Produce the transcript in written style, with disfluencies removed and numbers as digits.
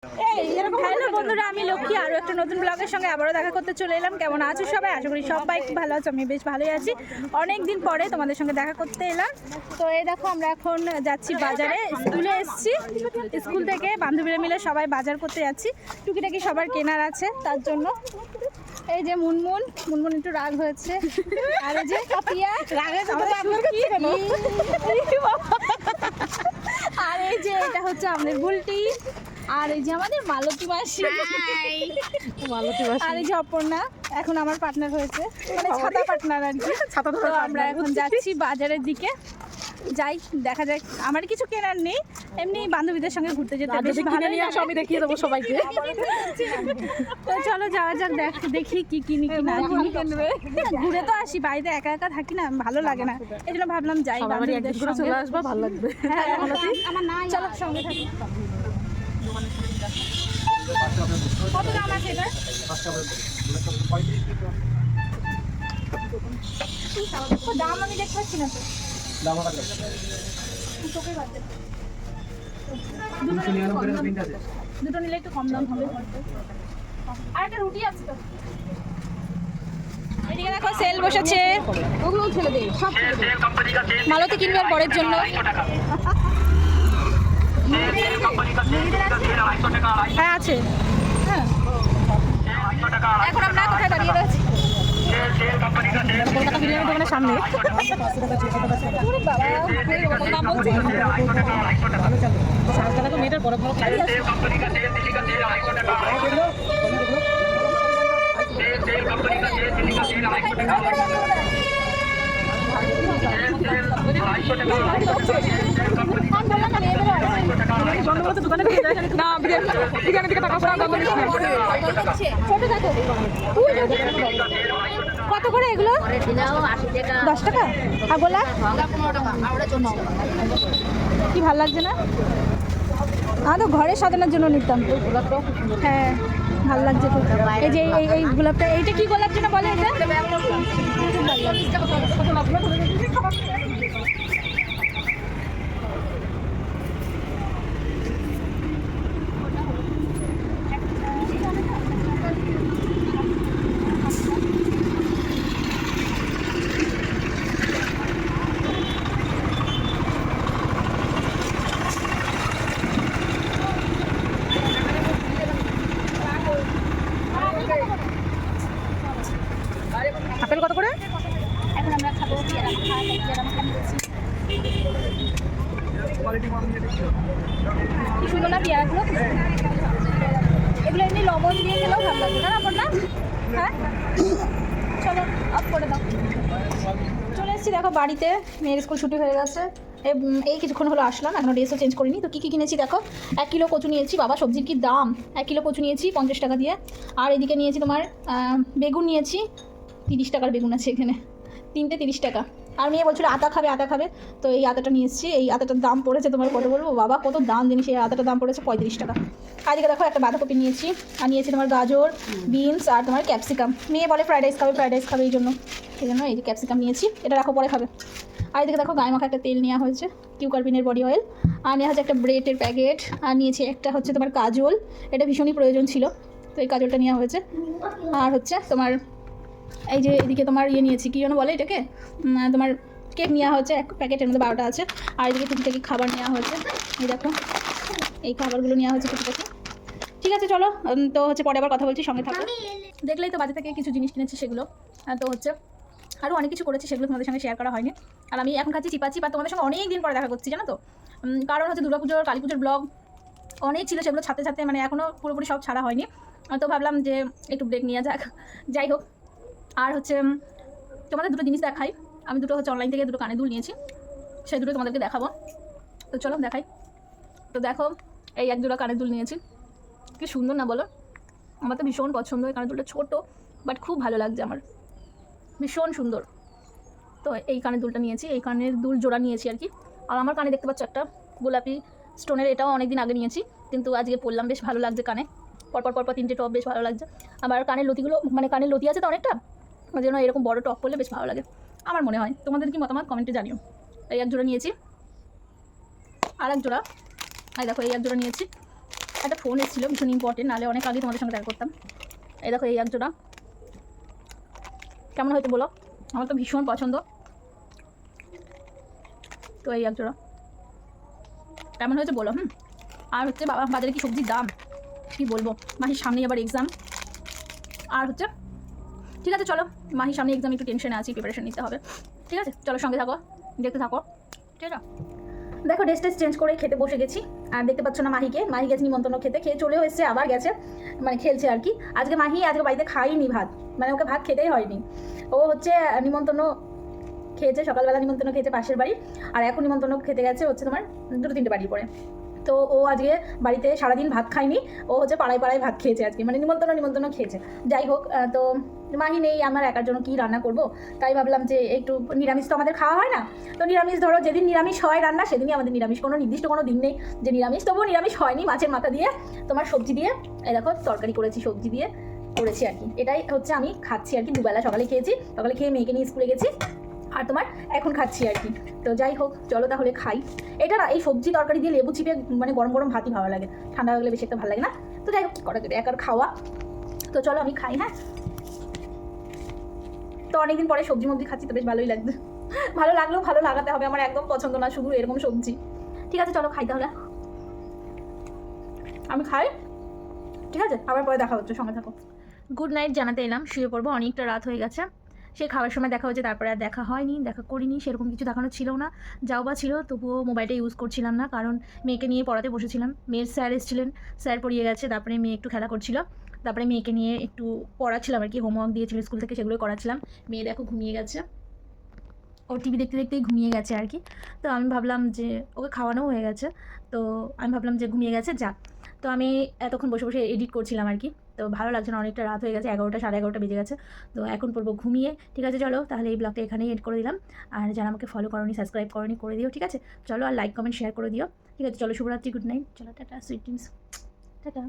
Hello বন্ধুরা, আমি লক্ষ্মী আরও একটা নতুন ব্লগের সঙ্গে আবারও দেখা করতে চলে এলাম। কেমন আছো সবাই? আশা করি সবাই খুব ভালো আছে। আমি বেশ ভালোই আছি। অনেক দিন পরে তোমাদের সঙ্গে দেখা করতে এলাম। তো এই দেখো, আমরা এখন যাচ্ছি বাজারে। স্কুলে এসেছি, স্কুল থেকে বান্ধবীরা মিলে সবাই বাজার করতে যাচ্ছি। টুকিটাকি সবার কেনার আছে, তার জন্য। এই যে মুনমুন একটু রাগ হয়েছে, আর এই যে কাপিয়া আর এই যে এটা হচ্ছে আমাদের বুলটি, আর এই যে আমাদের মালতী মাসি, আর এই যে অপর্ণা এখন আমার পার্টনার হয়েছে, মানে ছাতা পার্টনার আর কি। তো আমরা এখন যাচ্ছি বাজারের দিকে, যাই দেখা যাক। আমার কিছু কেনার নেই, এমনি বান্ধবীদের সঙ্গে ঘুরতে যেতে বেশি ভালো লাগে। আমি দেখিয়ে দেবো সবাইকে। তো চলো যাওয়া যাক, দেখি কি কিনি কি না কিনি। ঘুরে তো আসি, বাড়িতে একা একা থাকি না, ভালো লাগে না, এই জন্য ভাবলাম যাই বান্ধবীদের সঙ্গে। চলে আসবা, ভালো লাগবে। হ্যাঁ চলো সঙ্গে থাকি। কত দাম আছে এটা? দাম আমি দেখতে পাচ্ছি না তো। দুটো নিলে একটু কম দাম হবে। আর একটা রুটি আছে তো। এদিকে দেখো সেল বসেছে, ওগুলো ছেড়ে দেই, সব ছেড়ে দেই। মালতী কিনবে আর বরের জন্য। হ্যাঁ আছে, হ্যাঁ। এখন আমরা কোথায় দাঁড়িয়ে রয়েছি? কলকাতা বিরিয়ানি দোকানের সামনে। মেয়েটার বড় বড় খাই কত করে এগুলো? 10 টাকা। আর গোলা কি ভালো লাগছে না? তো ঘরে সাজানোর জন্য নিতাম। হ্যাঁ ভালো লাগছে তো। এই যে এই গোলাপটা, এইটা কি গোলাপ যেন বলে? এটা আপেল কত করে? এখন আমরা খাবো পেয়ারা কি শুনো না, পেয়ারাগুলো এগুলো এমনি লবণ দিয়ে খেলেও ভালো লাগবে না আপনার না? হ্যাঁ চলো অফ করে দাও। চলে এসেছি দেখো বাড়িতে, মেয়ের স্কুল ছুটি হয়ে গেছে। এই কিছুক্ষণ হলো আসলাম, এখনো ড্রেসও চেঞ্জ করিনি। তো কী কিনেছি দেখো, 1 কিলো কচু নিয়েছি। বাবা সবজির কি দাম! 1 কিলো কচু নিয়েছি 50 টাকা দিয়ে। আর এদিকে নিয়েছি তোমার বেগুন নিয়েছি, 30 টাকার বেগুন আছে এখানে, 3টে 30 টাকা। আর মেয়ে বলছিল আতা খাবে, তো এই আতাটা নিয়ে এসেছি। এই আতাটার দাম পড়েছে তোমার কত বলবো বাবা, কত দাম জিনিস। এই আতাটার দাম পড়েছে 35 টাকা। আর এদিকে দেখো একটা বাঁধাকপি নিয়েছি, আর নিয়েছি তোমার গাজর, বিনস আর তোমার ক্যাপসিকাম। মেয়ে বলে ফ্রাইড রাইস খাবে, এই জন্য এই যে ক্যাপসিকাম নিয়েছি, এটা রাখো পরে খাবে। আর এদিকে দেখো গায়ে মাখা একটা তেল নেওয়া হয়েছে, কিউকারবিনের বডি অয়েল। আর নেওয়া হচ্ছে একটা ব্রেডের প্যাকেট। আর নিয়েছি একটা হচ্ছে তোমার কাজল, এটা ভীষণই প্রয়োজন ছিল, তো এই কাজলটা নেওয়া হয়েছে। আর হচ্ছে তোমার এই যে এদিকে তোমার নিয়েছি, কী যেন বলে এটাকে, তোমার কেক নেওয়া হয়েছে, এক প্যাকেটের মধ্যে 12টা আছে। আর এদিকে টুকিটাকি খাবার নেওয়া হয়েছে, এই দেখো এই খাবারগুলো নেওয়া হয়েছে টুকিটাকি। ঠিক আছে চলো, তো হচ্ছে পরে আবার কথা বলছি, সঙ্গে থাকো। দেখলেই তো বাজার থেকে কিছু জিনিস কিনেছি, সেগুলো তো হচ্ছে আরও অনেক কিছু করেছি, সেগুলো তোমাদের সঙ্গে শেয়ার করা হয়নি। আর আমি এখন খাচ্ছি চিপাচি, বা তোমাদের সঙ্গে অনেক দিন পরে দেখা করছি জানো তো। কারণ হচ্ছে দুর্গাপুজোর কালী পুজোর ব্লগ অনেক ছিল, সেগুলো ছাড়তে মানে এখনও পুরোপুরি সব ছাড়া হয়নি। তো ভাবলাম যে একটু ব্রেক নিয়ে যাক, যাই হোক। আর হচ্ছে তোমাদের দুটো জিনিস দেখাই, আমি দুটো হচ্ছে অনলাইন থেকে দুটো কানের দুল নিয়েছি, সেই দুটো তোমাদেরকে দেখাবো। তো চলো দেখাই। তো দেখো এই 1 জোড়া কানের দুল নিয়েছি, কি সুন্দর না বলো? আমার তো ভীষণ পছন্দ। এই কানের দুলটা ছোটো বাট খুব ভালো লাগছে আমার, ভীষণ সুন্দর। তো এই কানের দুলটা নিয়েছি, এই কানের দুল জোড়া নিয়েছি আর কি। আর আমার কানে দেখতে পাচ্ছ একটা গোলাপি স্টোনের, এটাও অনেক দিন আগে নিয়েছি, কিন্তু আজকে পরলাম, বেশ ভালো লাগছে কানে। পরপর 3টে টপ বেশ ভালো লাগছে। আবার কানের লতিগুলো, মানে কানের লতি আছে তো অনেকটা, ওই জন্য এরকম বড় টপ পরলে বেশ ভালো লাগে আমার মনে হয়। তোমাদের কি মতামত কমেন্টে জানিও। এই 1 জোড়া নিয়েছি, আর 1 জোড়া, এই দেখো এই 1 জোড়া নিয়েছি। একটা ফোন এসেছিলো ভীষণ ইম্পর্টেন্ট, নাহলে অনেক আগে তোমাদের সঙ্গে দেখা করতাম। এই দেখো এই একজোড়া, কেমন হয়েছে বলো? আমার তো ভীষণ পছন্দ। তো এই একজোড়া কেমন হয়েছে বলো? আর হচ্ছে বাবা বাজারে কি সবজির দাম, কি বলবো। মাহির সামনেই আবার এক্সাম। আর হচ্ছে ঠিক আছে চলো, মাহির সামনে এক্সাম, একটু টেনশনে আছি, প্রিপারেশন নিতে হবে। ঠিক আছে চলো, সঙ্গে থাকো, দেখতে থাকো। ঠিক আছে দেখো, ড্রেস টেস চেঞ্জ করে খেতে বসে গেছি। আর দেখতে পাচ্ছ না মাহিকে, মাহি গেছে নিমন্ত্রণ খেতে, খেয়ে চলেও এসছে, আবার গেছে মানে খেলছে আর কি। আজকে মাহি আজকে বাড়িতে খাইনি ভাত, মানে ওকে ভাত খেতেই হয়নি। ও হচ্ছে নিমন্ত্রণ খেয়েছে, সকালবেলা নিমন্ত্রণ খেয়েছে পাশের বাড়ি, আর এখন নিমন্ত্রণ খেতে গেছে হচ্ছে তোমার 2-3টে বাড়ি পরে। তো ও আজকে বাড়িতে সারাদিন ভাত খায়নি, ও হচ্ছে পাড়ায় পাড়ায় ভাত খেয়েছে আজকে, মানে নিমন্ত্রণ খেয়েছে। যাই হোক, তো মাহি নেই, আমার একার জন্য কী রান্না করব, তাই ভাবলাম যে একটু নিরামিষ তো আমাদের খাওয়া হয় না, তো নিরামিষ ধরো যেদিন নিরামিষ হয় রান্না সেদিনই আমাদের নিরামিষ, কোনো নির্দিষ্ট কোনো দিন নেই যে নিরামিষ। তবুও নিরামিষ হয়নি, মাছের মাথা দিয়ে তোমার সবজি দিয়ে এই দেখো তরকারি করেছি, সবজি দিয়ে করেছি আর কি। এটাই হচ্ছে আমি খাচ্ছি আর কি, দুবেলা, সকালে খেয়েছি, সকালে খেয়ে মেয়েকে নিয়ে স্কুলে গেছি, আর তোমার এখন খাচ্ছি আর কি। তো যাই হোক চলো তাহলে খাই। এটা না, এই সবজি তরকারি দিয়ে লেবু চিপে মানে গরম গরম ভাতই ভালো লাগে, ঠান্ডা হয়ে গেলে বেশি একটা ভালো লাগে না। তো যাই হোক, কী করা যাবে, একার খাওয়া। তো চলো আমি খাই। হ্যাঁ, তো অনেকদিন পরে সবজি মবজি খাচ্ছি, তো বেশ ভালোই লাগছে। ভালো লাগলেও ভালো লাগাতে হবে, আমার একদম পছন্দ না শুধু এরকম সবজি। ঠিক আছে চলো খাই তাহলে, আমি খাই। ঠিক আছে, আবার পরে দেখা হচ্ছে, সঙ্গে থাকো। গুড নাইট জানাতে এলাম, শুয়ে পড়বো, অনেকটা রাত হয়ে গেছে। সে খাওয়ার সময় দেখা হচ্ছে, তারপরে আর দেখা হয়নি, দেখা করিনি, সেরকম কিছু দেখানো ছিল না। যাও বা ছিল, তবুও মোবাইলটা ইউজ করছিলাম না, কারণ মেয়েকে নিয়ে পড়াতে বসেছিলাম। মেয়ের স্যার এসেছিলেন, স্যার পড়িয়ে গেছে, তারপরে মেয়ে একটু খেলা করছিল, তারপরে মেয়েকে নিয়ে একটু পড়াচ্ছিলাম আর কি, হোমওয়ার্ক দিয়েছিল স্কুল থেকে, সেগুলোই করাচ্ছিলাম। মেয়ে দেখো ঘুমিয়ে গেছে, ও টিভি দেখতে দেখতেই ঘুমিয়ে গেছে আর কি। তো আমি ভাবলাম যে ওকে খাওয়ানো হয়ে গেছে, তো আমি ভাবলাম যে ঘুমিয়ে গেছে যাক। তো আমি এতক্ষণ বসে বসে এডিট করছিলাম আর কি, তো ভালো লাগছে না, অনেকটা রাত হয়ে গেছে, 11টা 11:30 বেজে গেছে। তো এখন পড়বো ঘুমিয়ে। ঠিক আছে চলো তাহলে এই ব্লগটা এখানেই এড করে দিলাম। আর যারা আমাকে ফলো করোনি, সাবস্ক্রাইব করোনি, করে দিও। ঠিক আছে চলো, আর লাইক কমেন্ট শেয়ার করে দিও। ঠিক আছে চলো, শুভরাত্রি, গুড নাইট, চলো টাটা, সুইট ড্রিমস, টাটা।